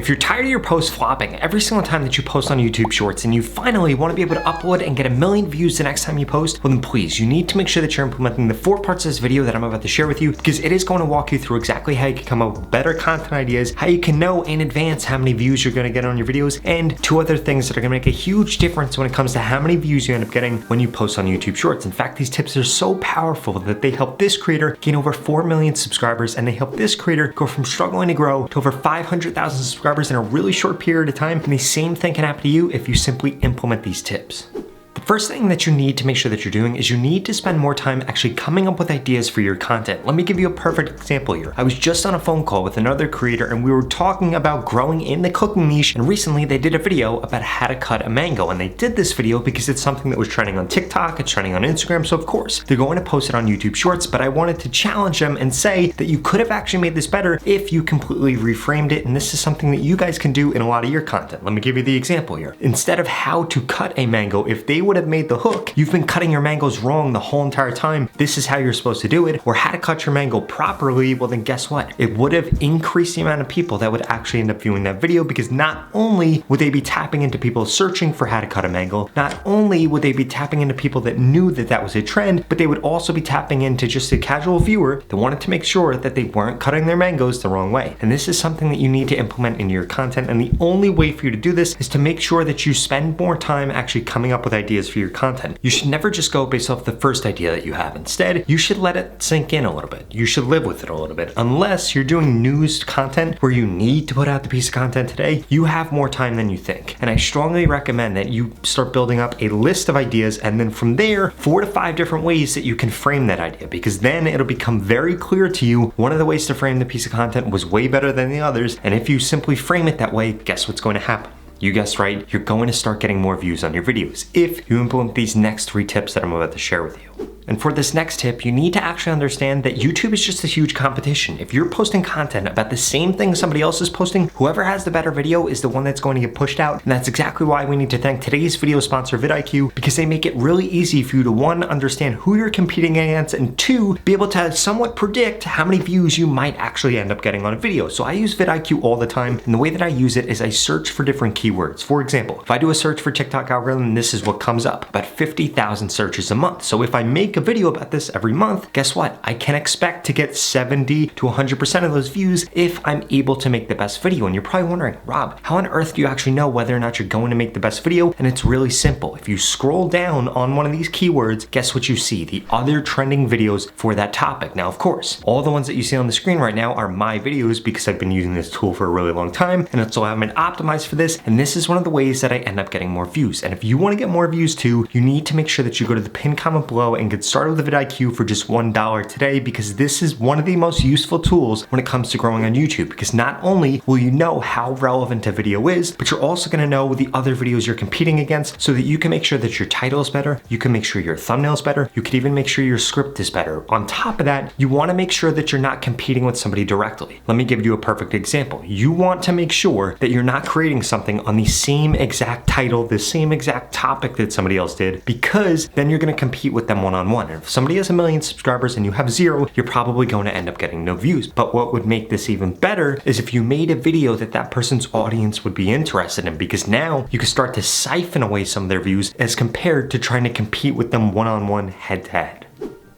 If you're tired of your posts flopping every single time that you post on YouTube Shorts and you finally want to be able to upload and get 1 million views the next time you post, well then please, you need to make sure that you're implementing the 4 parts of this video that I'm about to share with you, because it is going to walk you through exactly how you can come up with better content ideas, how you can know in advance how many views you're going to get on your videos, and 2 other things that are going to make a huge difference when it comes to how many views you end up getting when you post on YouTube Shorts. In fact, these tips are so powerful that they help this creator gain over 4 million subscribers, and they help this creator go from struggling to grow to over 500,000 subscribers in a really short period of time. And the same thing can happen to you if you simply implement these tips. The first thing that you need to make sure that you're doing is you need to spend more time actually coming up with ideas for your content. Let me give you a perfect example here. I was just on a phone call with another creator and we were talking about growing in the cooking niche, and recently they did a video about how to cut a mango, and they did this video because it's something that was trending on TikTok, it's trending on Instagram, so of course they're going to post it on YouTube Shorts, but I wanted to challenge them and say that you could have actually made this better if you completely reframed it, and this is something that you guys can do in a lot of your content. Let me give you the example here. Instead of how to cut a mango, if they would have made the hook, you've been cutting your mangoes wrong the whole entire time, this is how you're supposed to do it, or how to cut your mango properly, well then guess what? It would have increased the amount of people that would actually end up viewing that video, because not only would they be tapping into people searching for how to cut a mango, not only would they be tapping into people that knew that that was a trend, but they would also be tapping into just a casual viewer that wanted to make sure that they weren't cutting their mangoes the wrong way. And this is something that you need to implement into your content, and the only way for you to do this is to make sure that you spend more time actually coming up with ideas for your content. You should never just go based off the first idea that you have. Instead, you should let it sink in a little bit. You should live with it a little bit. Unless you're doing news content where you need to put out the piece of content today, you have more time than you think. And I strongly recommend that you start building up a list of ideas, and then from there, 4 to 5 different ways that you can frame that idea, because then it'll become very clear to you one of the ways to frame the piece of content was way better than the others. And if you simply frame it that way, guess what's going to happen? You guessed right, you're going to start getting more views on your videos if you implement these next 3 tips that I'm about to share with you. And for this next tip, you need to actually understand that YouTube is just a huge competition. If you're posting content about the same thing somebody else is posting, whoever has the better video is the one that's going to get pushed out. And that's exactly why we need to thank today's video sponsor, vidIQ, because they make it really easy for you to 1, understand who you're competing against, and 2, be able to somewhat predict how many views you might actually end up getting on a video. So I use vidIQ all the time, and the way that I use it is I search for different keywords. For example, if I do a search for TikTok algorithm, this is what comes up, about 50,000 searches a month. So if I make a video about this every month, guess what? I can expect to get 70 to 100% of those views if I'm able to make the best video. And you're probably wondering, Rob, how on earth do you actually know whether or not you're going to make the best video? And it's really simple. If you scroll down on one of these keywords, guess what you see? The other trending videos for that topic. Now, of course, all the ones that you see on the screen right now are my videos because I've been using this tool for a really long time, and it's all I've been optimized for this. And this is one of the ways that I end up getting more views. And if you want to get more views too, you need to make sure that you go to the pinned comment below and get started with the vidIQ for just $1 today, because this is one of the most useful tools when it comes to growing on YouTube, because not only will you know how relevant a video is, but you're also going to know the other videos you're competing against, so that you can make sure that your title is better, you can make sure your thumbnail is better, you can even make sure your script is better. On top of that, you want to make sure that you're not competing with somebody directly. Let me give you a perfect example. You want to make sure that you're not creating something on the same exact title, the same exact topic that somebody else did, because then you're going to compete with them one-on-one. And if somebody has 1 million subscribers and you have 0, you're probably going to end up getting no views. But what would make this even better is if you made a video that that person's audience would be interested in, because now you can start to siphon away some of their views as compared to trying to compete with them one-on-one, head-to-head.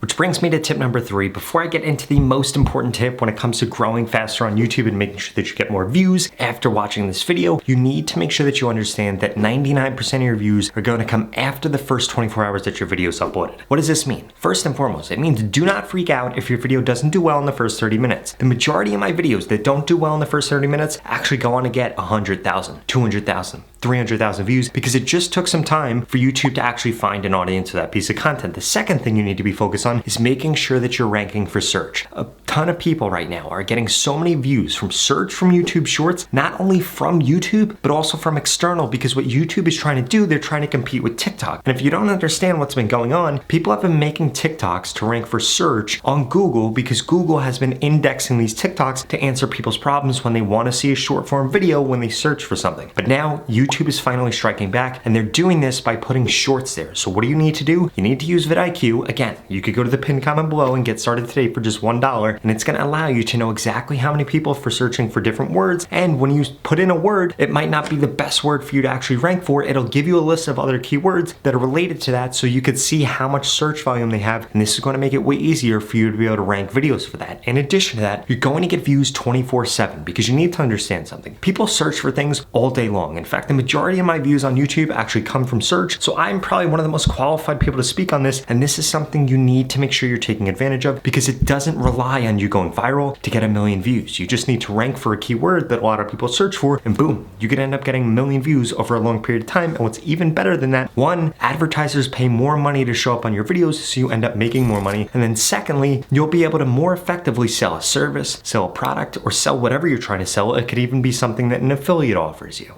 Which brings me to tip number 3. Before I get into the most important tip when it comes to growing faster on YouTube and making sure that you get more views after watching this video, you need to make sure that you understand that 99% of your views are going to come after the first 24 hours that your video is uploaded. What does this mean? First and foremost, it means do not freak out if your video doesn't do well in the first 30 minutes. The majority of my videos that don't do well in the first 30 minutes actually go on to get 100,000, 200,000, 300,000 views, because it just took some time for YouTube to actually find an audience for that piece of content. The second thing you need to be focused on is making sure that you're ranking for search. A ton of people right now are getting so many views from search from YouTube Shorts, not only from YouTube, but also from external, because what YouTube is trying to do, they're trying to compete with TikTok. And if you don't understand what's been going on, people have been making TikToks to rank for search on Google, because Google has been indexing these TikToks to answer people's problems when they want to see a short form video when they search for something. But now YouTube is finally striking back, and they're doing this by putting shorts there. So what do you need to do? You need to use vidIQ. Again, you could go to the pinned comment below and get started today for just $1, and it's going to allow you to know exactly how many people are searching for different words. And when you put in a word, it might not be the best word for you to actually rank for. It'll give you a list of other keywords that are related to that, so you could see how much search volume they have, and this is going to make it way easier for you to be able to rank videos for that. In addition to that, you're going to get views 24/7, because you need to understand something. People search for things all day long. In fact, the majority of my views on YouTube actually come from search, so I'm probably one of the most qualified people to speak on this, and this is something you need to make sure you're taking advantage of, because it doesn't rely on you going viral to get 1 million views. You just need to rank for a keyword that a lot of people search for, and boom, you could end up getting 1 million views over a long period of time. And what's even better than that, one, advertisers pay more money to show up on your videos, so you end up making more money. And then secondly, you'll be able to more effectively sell a service, sell a product, or sell whatever you're trying to sell. It could even be something that an affiliate offers you.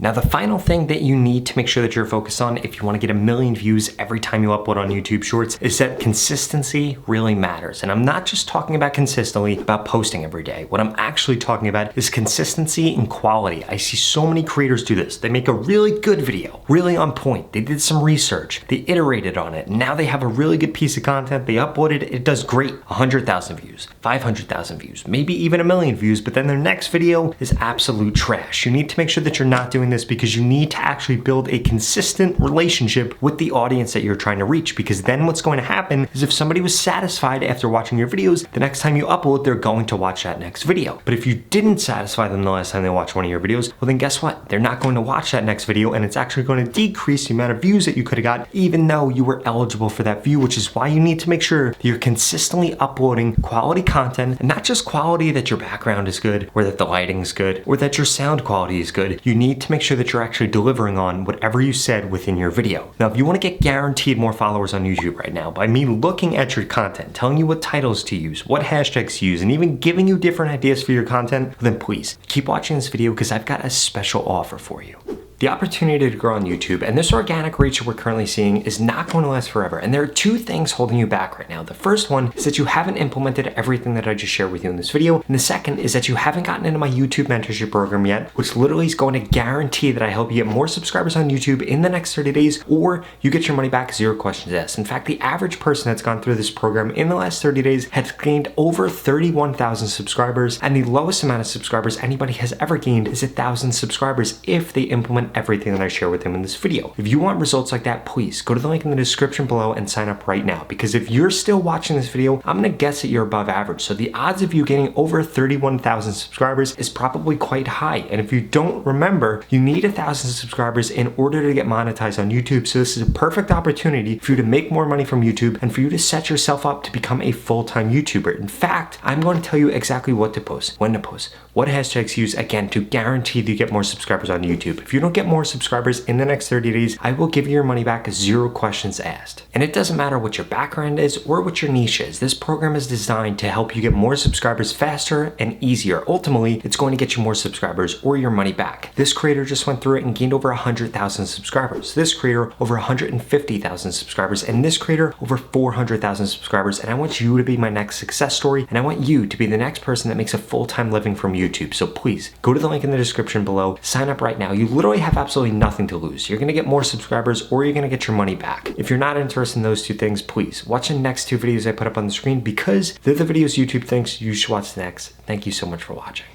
Now, the final thing that you need to make sure that you're focused on if you want to get 1 million views every time you upload on YouTube Shorts is that consistency really matters. And I'm not just talking about consistently about posting every day. What I'm actually talking about is consistency and quality. I see so many creators do this. They make a really good video, really on point. They did some research. They iterated on it. Now they have a really good piece of content. They uploaded it. It does great. 100,000 views, 500,000 views, maybe even 1 million views. But then their next video is absolute trash. You need to make sure that you're not doing this, because you need to actually build a consistent relationship with the audience that you're trying to reach, because then what's going to happen is if somebody was satisfied after watching your videos, the next time you upload, they're going to watch that next video. But if you didn't satisfy them the last time they watched one of your videos, well then guess what? They're not going to watch that next video, and it's actually going to decrease the amount of views that you could have got even though you were eligible for that view, which is why you need to make sure that you're consistently uploading quality content, and not just quality that your background is good, or that the lighting's good, or that your sound quality is good. You need to make sure that you're actually delivering on whatever you said within your video. Now, if you want to get guaranteed more followers on YouTube right now by me looking at your content, telling you what titles to use, what hashtags to use, and even giving you different ideas for your content, then please keep watching this video, because I've got a special offer for you. The opportunity to grow on YouTube and this organic reach that we're currently seeing is not going to last forever. And there are two things holding you back right now. The first one is that you haven't implemented everything that I just shared with you in this video. And the second is that you haven't gotten into my YouTube mentorship program yet, which literally is going to guarantee that I help you get more subscribers on YouTube in the next 30 days, or you get your money back, 0 questions asked. In fact, the average person that's gone through this program in the last 30 days has gained over 31,000 subscribers. And the lowest amount of subscribers anybody has ever gained is 1,000 subscribers if they implement everything that I share with them in this video. If you want results like that, please go to the link in the description below and sign up right now, because if you're still watching this video, I'm gonna guess that you're above average. So the odds of you getting over 31,000 subscribers is probably quite high. And if you don't remember, you need 1,000 subscribers in order to get monetized on YouTube. So this is a perfect opportunity for you to make more money from YouTube and for you to set yourself up to become a full-time YouTuber. In fact, I'm going to tell you exactly what to post, when to post, what hashtags to use, again, to guarantee that you get more subscribers on YouTube. If you don't get more subscribers in the next 30 days, I will give you your money back, 0 questions asked. And it doesn't matter what your background is or what your niche is. This program is designed to help you get more subscribers faster and easier. Ultimately, it's going to get you more subscribers or your money back. This creator just went through it and gained over 100,000 subscribers. This creator over 150,000 subscribers, and this creator over 400,000 subscribers. And I want you to be my next success story, and I want you to be the next person that makes a full-time living from YouTube. So please go to the link in the description below, sign up right now. You literally have absolutely nothing to lose. You're gonna get more subscribers or you're gonna get your money back. If you're not interested in those two things, please watch the next 2 videos I put up on the screen, because they're the videos YouTube thinks you should watch next. Thank you so much for watching.